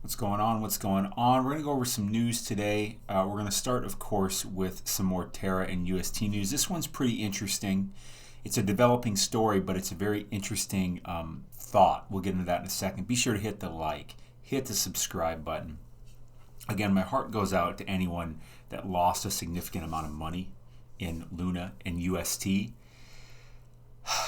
What's going on? What's going on? We're going to go over some news today. We're going to start, of course, with some more Terra and UST news. This one's pretty interesting. It's a developing story, but it's a very interesting thought. We'll get into that in a second. Be sure to hit the like, hit the subscribe button. Again, my heart goes out to anyone that lost a significant amount of money in Luna and UST.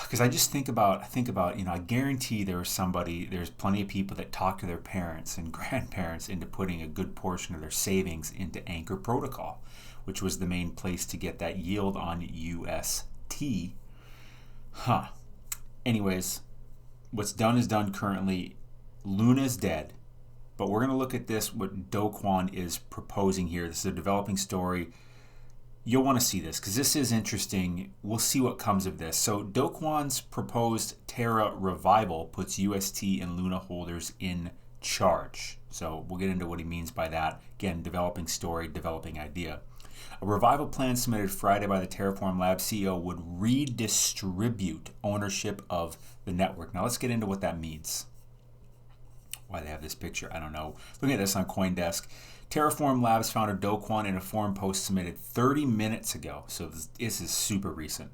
Because I just think about, I guarantee there's plenty of people that talk to their parents and grandparents into putting a good portion of their savings into Anchor Protocol, which was the main place to get that yield on UST. Anyways, what's done is done currently. Luna's dead, but we're going to look at this, what Kwon is proposing here. This is a developing story. You'll want to see this because this is interesting. We'll see what comes of this. So Kwon's proposed Terra revival puts UST and Luna holders in charge. So we'll get into what he means by that. Again, developing story, developing idea. A revival plan submitted Friday by the Terraform Labs CEO would redistribute ownership of the network. Now let's get into what that means. Why they have this picture, I don't know. Looking at this on CoinDesk, Terraform Labs founder Kwon, in a forum post submitted 30 minutes ago, so this is super recent,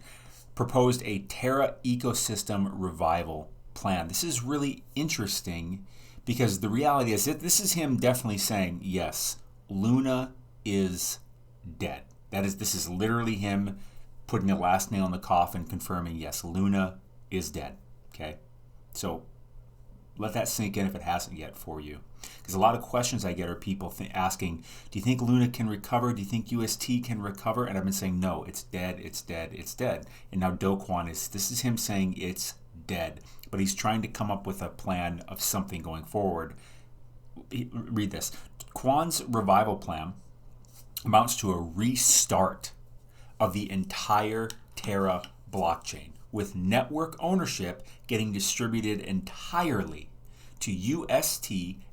proposed a Terra ecosystem revival plan. This is really interesting because the reality is that this is him definitely saying, yes, Luna is dead. This is literally him putting the last nail in the coffin, confirming, yes, Luna is dead. Okay, so let that sink in if it hasn't yet for you. Because a lot of questions I get are people asking, do you think Luna can recover? Do you think UST can recover? And I've been saying, no, it's dead, it's dead, it's dead. And now Kwon this is him saying it's dead. But he's trying to come up with a plan of something going forward. Read this. Kwon's revival plan amounts to a restart of the entire Terra blockchain, with network ownership getting distributed entirely to UST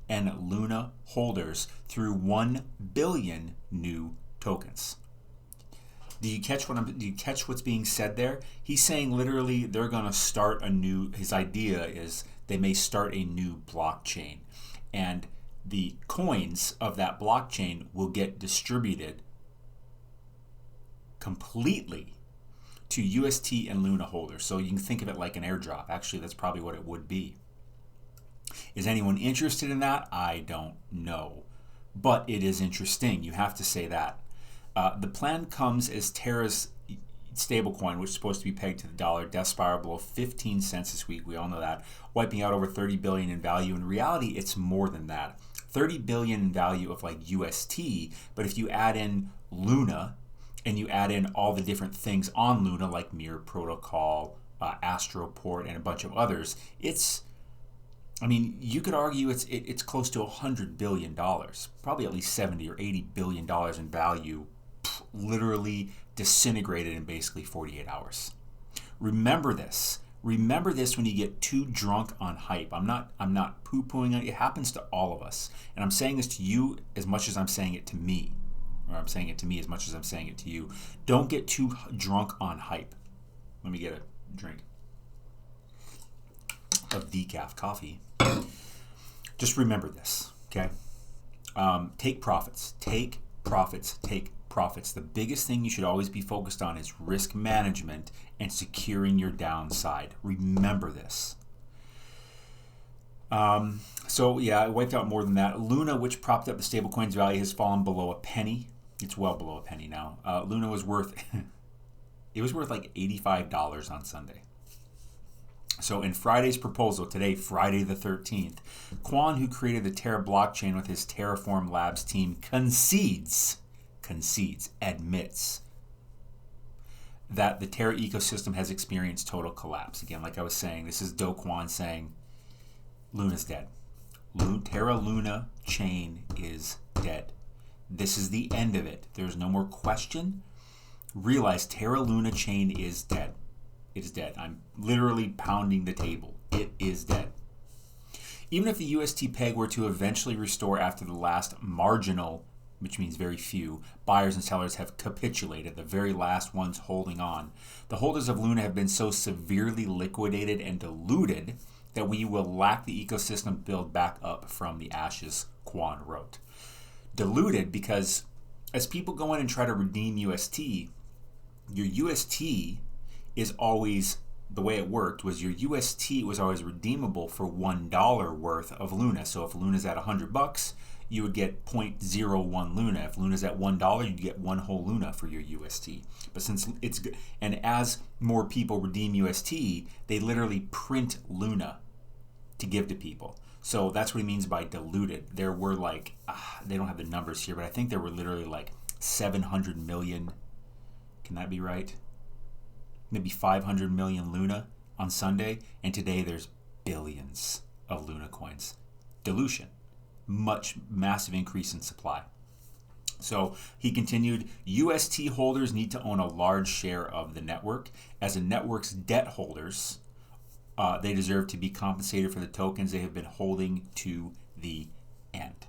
and Luna holders through 1 billion new tokens. Do you catch what's being said there? He's saying literally they're going to start his idea is they may start a new blockchain, and the coins of that blockchain will get distributed completely to UST and Luna holders. So you can think of it like an airdrop. Actually, that's probably what it would be. Is anyone interested in that? I don't know. But it is interesting. You have to say that. The plan comes as Terra's stablecoin, which is supposed to be pegged to the dollar, death spiral below 15 cents this week. We all know that. Wiping out over 30 billion in value. In reality, it's more than that. 30 billion in value of like UST, but if you add in Luna, and you add in all the different things on Luna, like Mirror Protocol, Astroport, and a bunch of others, you could argue it's close to $100 billion, probably at least 70 or $80 billion in value, literally disintegrated in basically 48 hours. Remember this. Remember this when you get too drunk on hype. I'm not poo-pooing it. It happens to all of us. And I'm saying this to you as much as I'm saying it to me. Or I'm saying it to me as much as I'm saying it to you. Don't get too drunk on hype. Let me get a drink of decaf coffee. Just remember this, okay? Take profits. Take profits. Take profits. The biggest thing you should always be focused on is risk management and securing your downside. Remember this. So yeah, I wiped out more than that. Luna, which propped up the stablecoin's value, has fallen below a penny. It's well below a penny now. Luna was worth it was worth like $85 on Sunday. So in Friday's proposal, today, Friday the 13th, Kwon, who created the Terra blockchain with his Terraform Labs team, admits that the Terra ecosystem has experienced total collapse. Again, like I was saying, this is Kwon saying Luna's dead. Terra Luna chain is dead. This is the end of it. There's no more question. Realize Terra Luna chain is dead. It is dead. I'm literally pounding the table. It is dead. Even if the UST peg were to eventually restore after the last marginal, which means very few, buyers and sellers have capitulated, the very last ones holding on, the holders of Luna have been so severely liquidated and diluted that we will lack the ecosystem build back up from the ashes, Kwon wrote. Diluted because as people go in and try to redeem UST, your UST is always, the way it worked was your UST was always redeemable for $1 worth of Luna. So if Luna's at $100, you would get 0.01 Luna. If Luna's at $1, you'd get one whole Luna for your UST. But since it's, and as more people redeem UST, they literally print Luna to give to people. So that's what he means by diluted. There were like, they don't have the numbers here, but I think there were literally like 700 million. Can that be right? Maybe 500 million Luna on Sunday, and today there's billions of Luna coins. Dilution. Massive increase in supply. So he continued, UST holders need to own a large share of the network. As a network's debt holders, they deserve to be compensated for the tokens they have been holding to the end.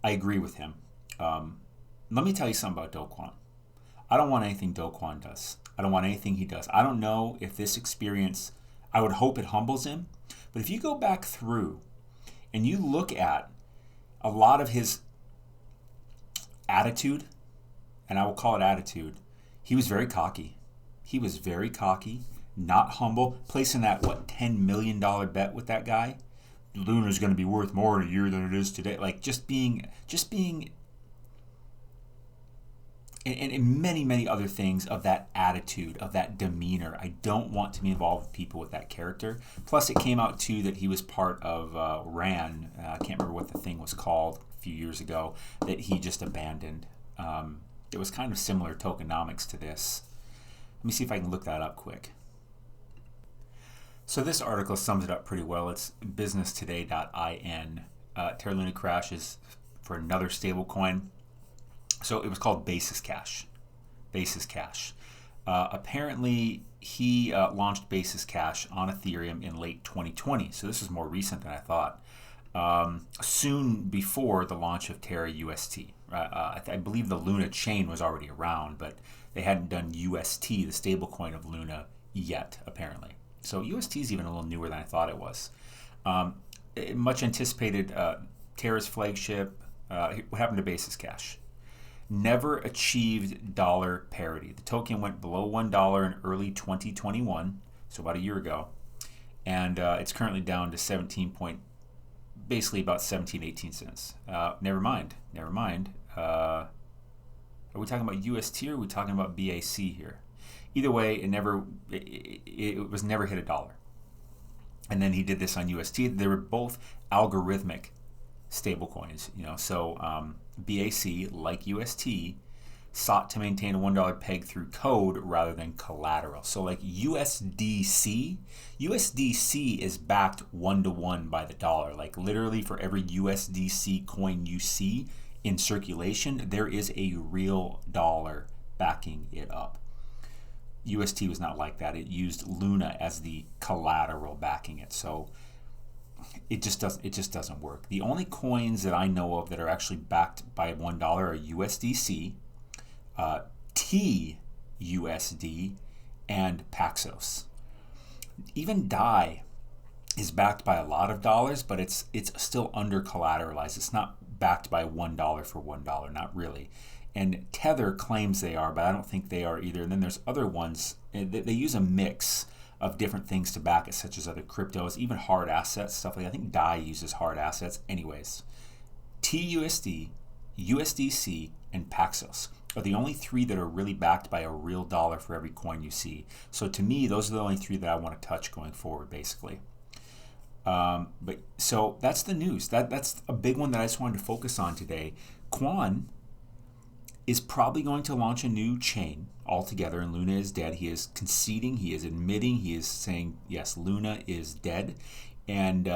I agree with him. Let me tell you something about Do Kwon. I don't want anything Do Kwon does. I don't want anything he does. I don't know if this experience, I would hope it humbles him. But if you go back through and you look at a lot of his attitude, and I will call it attitude, he was very cocky. He was very cocky, not humble, placing that, $10 million bet with that guy. Luna's going to be worth more in a year than it is today. Like just being and many, many other things of that attitude, of that demeanor. I don't want to be involved with people with that character. Plus, it came out, too, that he was part of RAN. I can't remember what the thing was called a few years ago, that he just abandoned. It was kind of similar tokenomics to this. Let me see if I can look that up quick. So this article sums it up pretty well. It's businesstoday.in. Terra Luna crashes for another stable coin. So it was called Basis Cash. Basis Cash. Apparently, he launched Basis Cash on Ethereum in late 2020. So this is more recent than I thought. Soon before the launch of Terra UST. I believe the Luna chain was already around, but they hadn't done UST, the stablecoin of Luna, yet, apparently. So UST is even a little newer than I thought it was. Much anticipated Terra's flagship. What happened to Basis Cash? Never achieved dollar parity. The token went below $1 in early 2021, so about a year ago, and it's currently down to basically about 18 cents. Never mind. Are we talking about UST or are we talking about BAC here? Either way, it was never hit $1. And then he did this on UST. They were both algorithmic stable coins, so BAC, like UST, sought to maintain a $1 peg through code rather than collateral. So like USDC is backed 1-to-1 by the dollar. Like literally for every USDC coin you see in circulation, there is a real dollar backing it up. UST was not like that. It used Luna as the collateral backing it. So it just doesn't work. The only coins that I know of that are actually backed by $1 are USDC, TUSD, and Paxos. Even DAI is backed by a lot of dollars, but it's still under collateralized. It's not backed by $1 for $1, not really. And Tether claims they are, but I don't think they are either. And then there's other ones. They use a mix of different things to back it, such as other cryptos, even hard assets, stuff like that. I think DAI uses hard assets. Anyways, TUSD, USDC, and Paxos are the only three that are really backed by a real dollar for every coin you see. So to me, those are the only three that I want to touch going forward, basically. But so that's the news. That's a big one that I just wanted to focus on today. Kwon is probably going to launch a new chain altogether, and Luna is dead. He is conceding, he is admitting, he is saying, yes, Luna is dead, and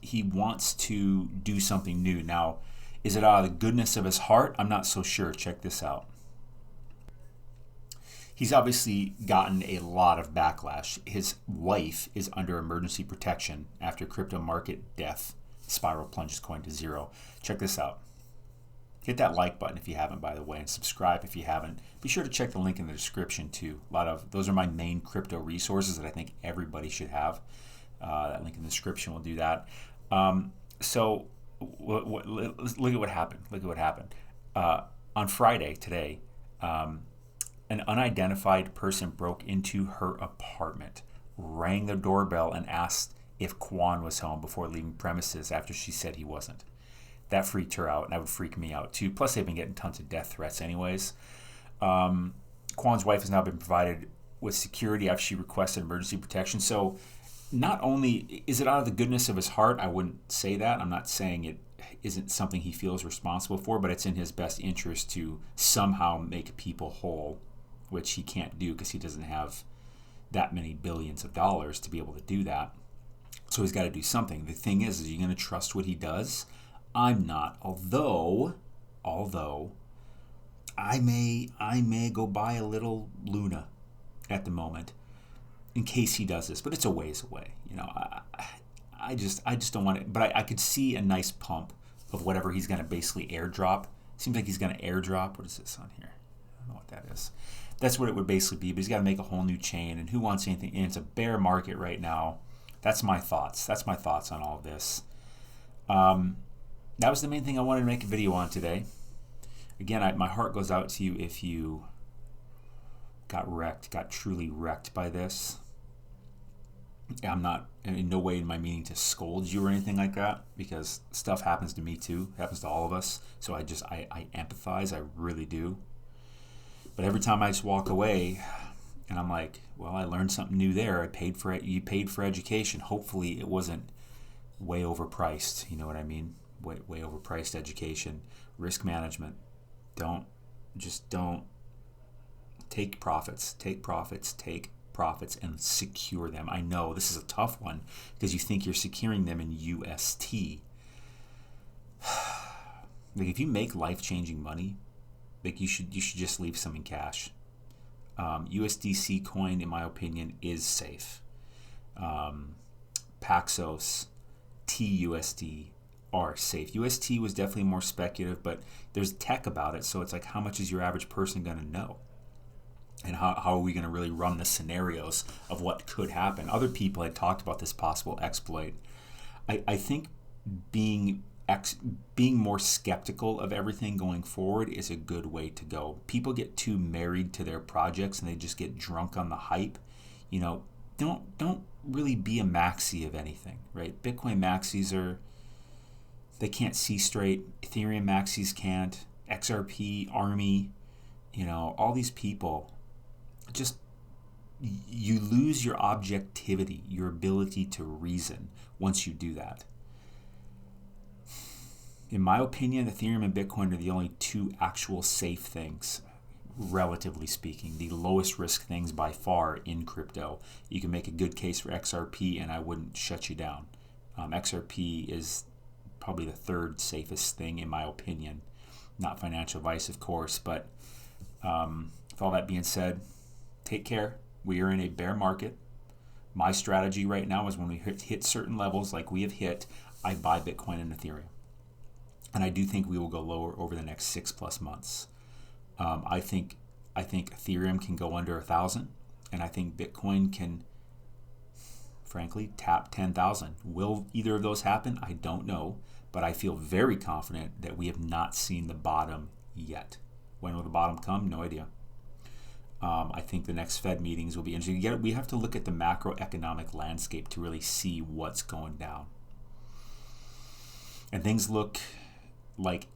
he wants to do something new. Now, is it out of the goodness of his heart? I'm not so sure. Check this out. He's obviously gotten a lot of backlash. His wife is under emergency protection after crypto market death. Spiral plunges coin to zero. Check this out. Hit that like button if you haven't, by the way, and subscribe if you haven't. Be sure to check the link in the description too. Those are my main crypto resources that I think everybody should have. That link in the description will do that. So look at what happened. Look at what happened. On Friday, today, an unidentified person broke into her apartment, rang the doorbell, and asked if Kwon was home before leaving premises after she said he wasn't. That freaked her out, and that would freak me out too. Plus, they've been getting tons of death threats anyways. Kwons Wife has now been provided with security after she requested emergency protection. So not only is it out of the goodness of his heart, I wouldn't say that. I'm not saying it isn't something he feels responsible for, but it's in his best interest to somehow make people whole, which he can't do because he doesn't have that many billions of dollars to be able to do that. So he's got to do something. The thing is you going to trust what he does? I'm not. Although I may go buy a little Luna at the moment in case he does this, but it's a ways away. You know, I just don't want it. But I could see a nice pump of whatever he's going to basically airdrop. Seems like he's going to airdrop. What is this on here? I don't know what that is. That's what it would basically be. But he's got to make a whole new chain, and who wants anything? And it's a bear market right now. That's my thoughts. That's my thoughts on all of this. That was the main thing I wanted to make a video on today. Again, my heart goes out to you if you got truly wrecked by this. I'm not in no way in my meaning to scold you or anything like that, because stuff happens to me too. It happens to all of us. So I empathize. I really do. But every time I just walk away and I'm like, well, I learned something new there. You paid for education. Hopefully it wasn't way overpriced. You know what I mean? Way overpriced education. Risk management. Don't take profits and secure them. I know this is a tough one because you think you're securing them in UST. Like if you make life-changing money, like you should just leave some in cash. USDC coin, in my opinion, is safe. Paxos, TUSD are safe. UST was definitely more speculative, but there's tech about it, so it's like, how much is your average person going to know? And how are we going to really run the scenarios of what could happen? Other people had talked about this possible exploit. I think being more skeptical of everything going forward is a good way to go. People get too married to their projects and they just get drunk on the hype. You know, don't really be a maxi of anything, right? Bitcoin maxis they can't see straight. Ethereum maxis can't. XRP, Army, you know, all these people, just you lose your objectivity, your ability to reason once you do that. In my opinion, Ethereum and Bitcoin are the only two actual safe things, relatively speaking, the lowest risk things by far in crypto. You can make a good case for XRP and I wouldn't shut you down. XRP is probably the third safest thing in my opinion. Not financial advice, of course, but with all that being said, take care. We are in a bear market. My strategy right now is when we hit certain levels like we have hit, I buy Bitcoin and Ethereum. And I do think we will go lower over the next 6+ months. I think Ethereum can go under 1,000, and I think Bitcoin can, frankly, tap 10,000. Will either of those happen? I don't know, but I feel very confident that we have not seen the bottom yet. When will the bottom come? No idea. I think the next Fed meetings will be interesting. We have to look at the macroeconomic landscape to really see what's going down. And things look like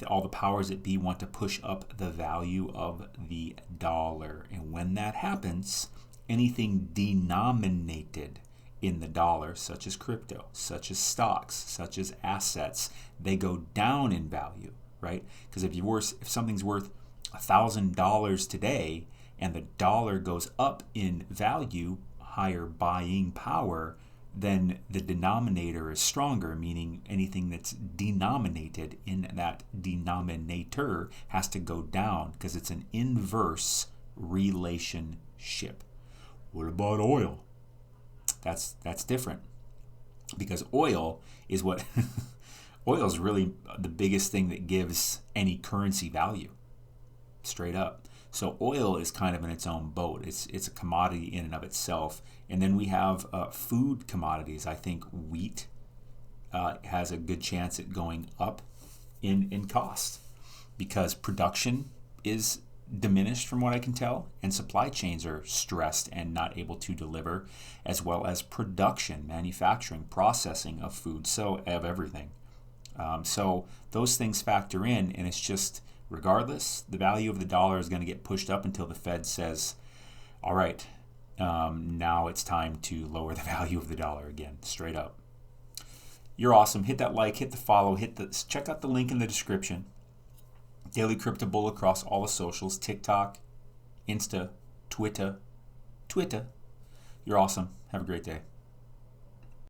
all the powers that be want to push up the value of the dollar. And when that happens, anything denominated in the dollar, such as crypto, such as stocks, such as assets, they go down in value, right? Because if something's worth $1,000 today and the dollar goes up in value, higher buying power, then the denominator is stronger, meaning anything that's denominated in that denominator has to go down because it's an inverse relationship. What about oil? That's different, because oil is oil is really the biggest thing that gives any currency value, straight up. So oil is kind of in its own boat. It's a commodity in and of itself. And then we have food commodities. I think wheat has a good chance at going up in cost because production is diminished from what I can tell, and supply chains are stressed and not able to deliver, as well as production, manufacturing, processing of food, so of everything. So those things factor in, and it's just, regardless, the value of the dollar is going to get pushed up until the Fed says, all right, now it's time to lower the value of the dollar again, straight up. You're awesome. Hit that like, hit the follow, check out the link in the description. Daily Crypto Bull across all the socials, TikTok, Insta, Twitter. You're awesome. Have a great day.